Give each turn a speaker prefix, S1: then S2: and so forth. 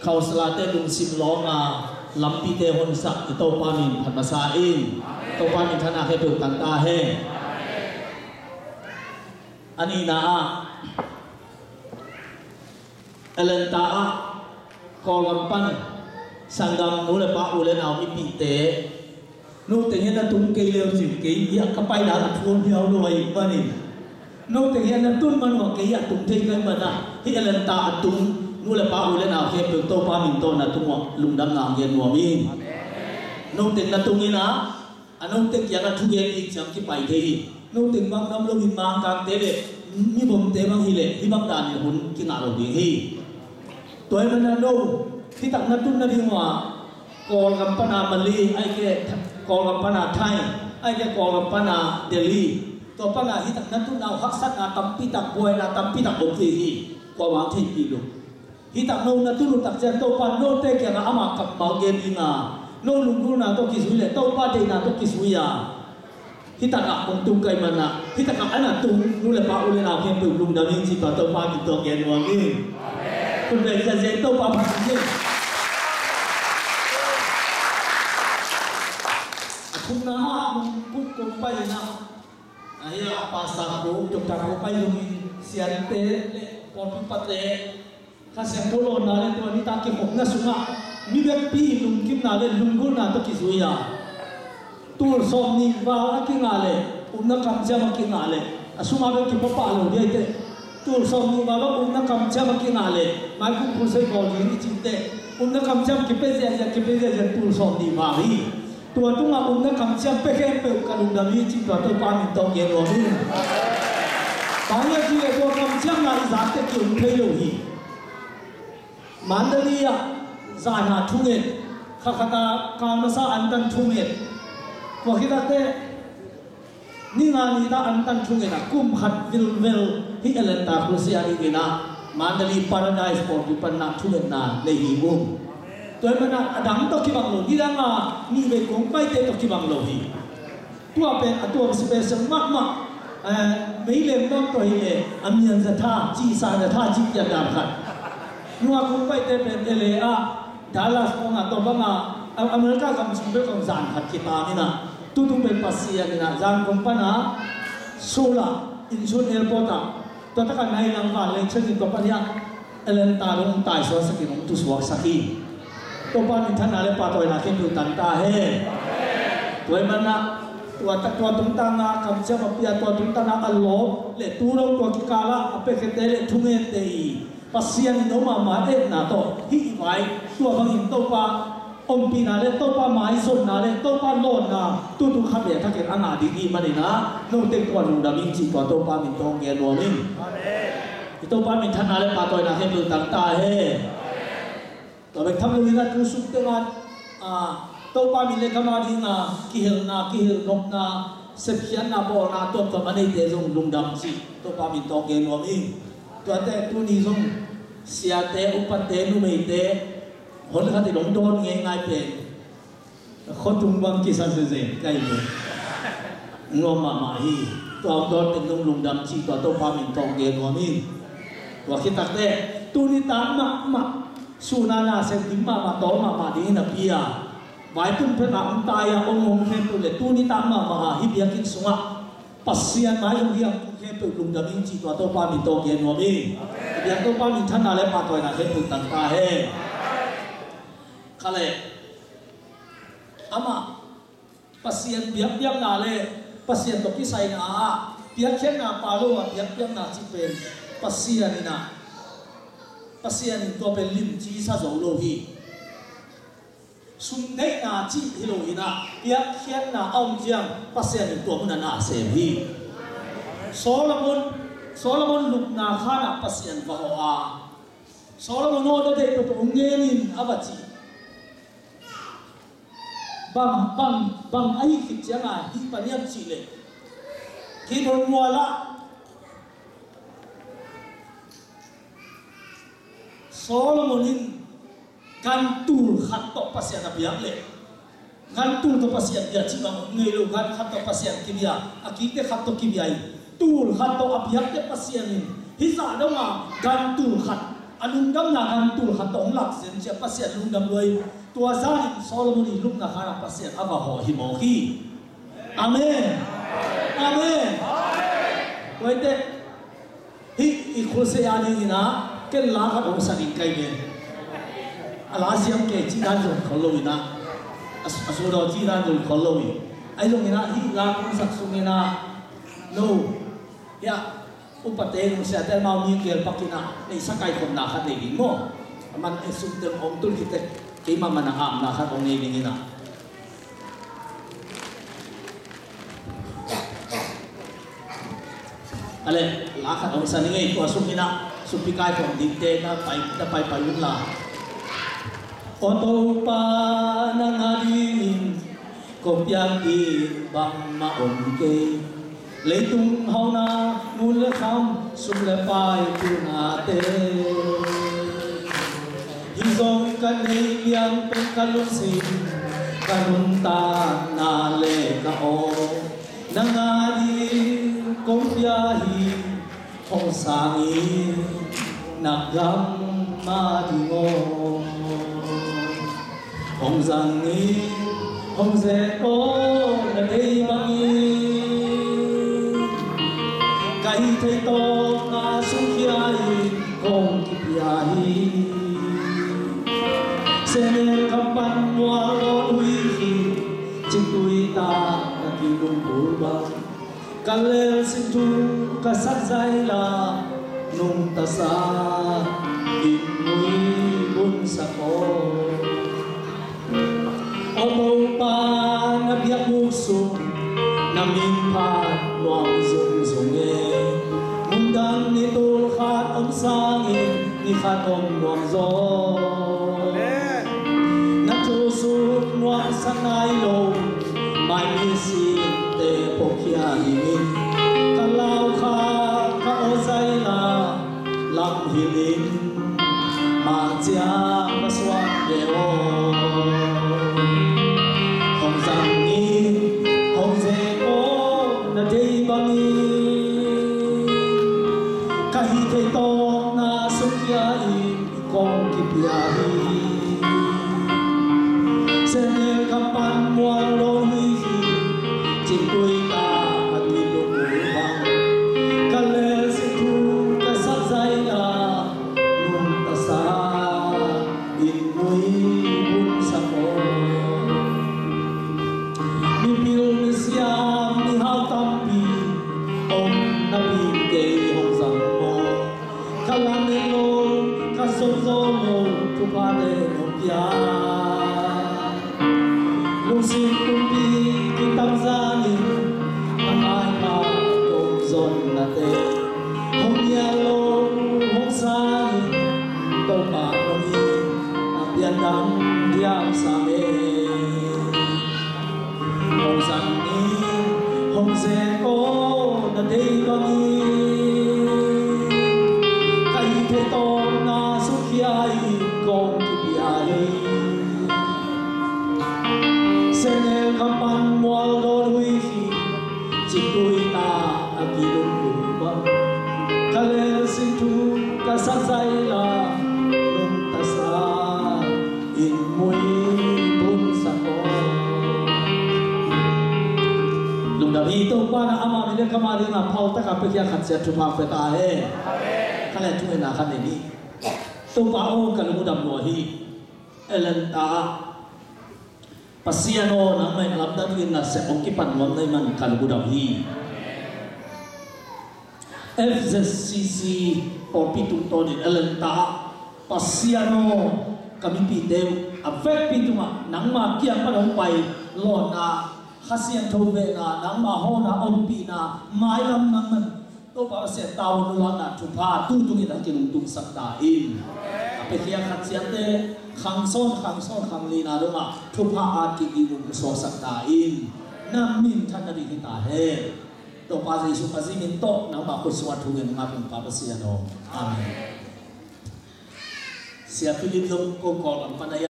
S1: เขาสลาเตลุงสิบล้อมาลำปีเตหนสักโตปามินผัดมาซาอินโตปามินธนาเฮตุตันตาเฮอันนี้นะเอเลนตากอลัมปันสังกัมนูเลปะอุเลนเอาอิปิเตนูเตเฮนัตุนเกลียวสิเกียกไปดาทุนเฮียวรวยบ้านี่นูเตเฮนัตุนมันว่าเกียตุนเทกันบ้านะที่เอเลนตาตุนนูเลปะอุเลนเอาเฮตุโตปามินโตนัตุงวลุงดังงามเย็นวัวมินนูเตนัตุงินะอันนูเตกียนัทุเย็นอีกจังที่ไปที่นูเตบางน้ำลมินบางกางเตเลมีบ่มเตบางฮิเลที่บางดานนี่หุ่นกินอาโรดีฮีตัวมันนั่นโนที่ตักนัตุนนั่นที่ว่ากอลกัมปนามาลีไอ้แก่กอลกัมปนาไทยไอ้แก่กอลกัมปนาเดลีตัวปนาที่ตักนัตุนเอาฮักษัตนาตัมปิตักบวยนาตัมปิตักบงทีฮีกว่าวางที่ปีลุที่ตักโนนัตุนตักเจนตัวปานโนเตแก่อามากับมาเกนิงาโนลุงกุนาตัวกิสุยเลตัวปาเดนาตัวกิสุยาที่ตักอักมงตุงไกมันนะที่ตักอักอันนั้นตุงนูเลปะอุเลนาเพียงตุงลุงดามินจิตตัวปากิตัวเกนวังนี่คุณเป็นจะเจนตัวปาพันนี่คุณนะมึงพูดกูไปนะไอ้ยาภาษากูจงจำกูไปลุงเสียนเตะปอนปัตเตะข้าเสียงโตโลนาเลตัวนี้ตาเก็บหกน่ะสุงะมีแบบปีลุงกิมนาเลลุงกุนาตัวกิสุยาตัวสมนิวากิงาเลนักคำเจ้ามากิงาเลสุมาเบกิปปาโลเดียเตตัวสมนิวาลนักคำเจ้ามากิงาเลมาคุคุเซบอลีนี่จิตเตนักคำเจ้ากิเปเซียตัวสมนิวาฮีตัวตุ้งอานักคำเจ้าเปแค่เปกกันลุงดามีจิตตัวปามิตองเยโรฮีบางอย่างที่ตัวคำเจ้านาอิสาเตกิอุเพโลฮีมันเดียจานาทุเงตข้าขณะการมาซาอันตันทุเงตว่าคิดว่านี่งานนี้ถ้าอันตันช่วงนี้กุมขัดวิลที่เอเลนตาครุเซียนี่นะมันจะมีพาราไดส์ปอร์ตเป็นนักช่วยนานในหิบุมตัวมันนะดังตกิบังโลที่ดังอ่ะมีเบกงไปเตตกิบังโลฮีตัวเป็นตัวสเปเชียลมากไม่เล่นต้องตัวเองอันยังจะท่าจีซาจะท่าจีจะดำขัดนัวคงไปเตเป็นเอเลอาดาลัสของตัวบ้างอเมริกากับสมเด็จของจานขัดกีตาร์นี่นะtuh ben pasien na jang kompana sola insun airport to ta kan nai lang va leng chen ko pania elen ta rong tai so sakin ong tu swak saki to pa ni thana le pa toy na ken tu tan ta he toy mana tua ta tua tung ta nga kam cha ma pia tua tung ta na ka lo le tu ro to ki kala ape ke te le thunge te pasien no ma ma e na to hi vai tua bang in to paอมปีนาเลโตป้าไม้สนนาเลโตป้าโลนนาตู้ขับเบียถ้าเกิดอันนาดีๆมาเลยนะโน้ตเต็งตัวลุงดามินจีตัวโตป้ามินตองเกนวมินโตป้ามินทันนาเลปาตัวนาเฮมุตังตาเฮตัวเบกทำเลยนะคือสุดเต็งโตป้ามินเลขมาดีนากิเฮลนกนาเสพียนนาโบนาตัวตัวมันในเตจงลุงดำจีโตป้ามินตองเกนวมินตัวแต่ตัวนี้จงเสียเตอุปเตนุเมเตคนเขาที่หลงโดนง่ายๆเป็นคนทุ่งบางกิสันเซนใกล้เลยงอมาฮีตัวโดนเป็นลุงดำชีตัวโตพามินตองเกนวามินตัวคิดตักเต้ตัวนี้ตามมาสุนานาเซนติมาโตมาดีนะพี่อ่ะไว้ตุ้มเพลาตายองงเห็นตัวเลยตัวนี้ตามมาฮิบยากินสงะปัสเซียนมาอย่างเดียวเห็นตัวลุงดำมินชีตัวโตพามินตองเกนวามินเดี๋ยวโตพามินท่านอะไรมาตัวนั้นเห็นตัวต่างตาเฮkale ama pasien biak na le pasien to ki sai na biak khen na palo biak na chi pen pasien to pen lim chi sa zo lo hi sum nei na chi hi lo hi na biak khen na ong jiang pasien to mun na se hi solomon luk na khana pasien va ho a solomon no de to ngenin abachi bang ai khit changa hi paniam chi le ki don wala solomonin kan tur khat to pasien abiak le kan tur to pasien ya chi bang ngei lo kan khat to pasien kibia akite khat to kibia tur khat to abiak te pasien hi za do ma kan tur khat alungdam na kan tul khatong lak sen che pasien lungdam loi tua zan Solomon ni luk na khana pasien ava ho hi mo khi amen amen waite hi ikhose ani ina ken la ka ong sanin kai ne ala siam ke chi dan jong kholowina asudo chi dan jong kholowi ai jong ina hi la kun sak sungina no ya upate mo siya tel mau mi kel pakina nei sakai kon na khat nei mo man e sum tem om tul kite ke ma mana am na khat ong nei ina ale la khat ong san ngai ko sum ina supikai kon dikte na pai yun la oto pa nang adin ko piang di bang ma om ke lấy tung hao na muốn lấy khăm sum lấy pai tu na te hi zong kan nei liang pen kalun sin kanun ta na le ka o nangadi kong pia hi hong sangi nagam ma di mo hong zangi hong ze o na dei bangi kai thei to na sung khiai kong ki pia hi sene kampan wa lo ui hi ching tui ta na ki lung bul ba kalel sing tu ka sat zai la nung ta sa in mui bun sa ko o mo pa na biak mu sung na min pa nuang zung zung e mundang ni tul khat om sang e ni khat om nuang zo na tu su nuang sanai lo mai mi si te pokia hi ka lau kha ka o zai la lam hilin ma chia ma swat de o hong sang ni hong ze o na dei bangi ka hi thei to na sung kia i kong ki pia hi sene kampan mual lo hui hi ching tui ta ma ti lu mu bang ka le si tu ka sa zai la nung ta sa in mui bun sa ko mi pil mi siam mi hao tam pi om na pi ke hong sang mo ka la me lo ka so zo mo tu pa de no pia lung sin kum pi ki tam za ni ai ma dom zon na te hong ya lo hong sa ni to pa no ni a pian dam diam sa me hong sang ni hong se o na dei bangi kai the to na su khiai kong ki piai sene kampan mual do hui hi ching tui ta a ki lung lu ba kale sing tu ka sa zai la lung ta sa in mui bun sa ko lung da hi to pa na ama mi le kama ri na phau ta ka pe kya khat se tu pa pe ta he kale tu na khan ni to pa o ka lu dam lo hi elen ta pasiano na mai lam da tin na se okipan mon nai man kan budam hi FZCC popitu to din elenta pasiano kami piteu afek pituma nang ma kiam padong pai lo na khasian thobe na nang ma ho na ompi na mai lam nang man to pa se taw no la na tu pa tu tu ni da kin tung sak da in ape kia khasian te khang son khang li na do ma thu pa a ki gi lu so sak da in nam min than na di ta he to pa ji su pa ji min to na ma ko swat thu ngen ma pun pa pa sia no amen sia philip long ko ko lam pa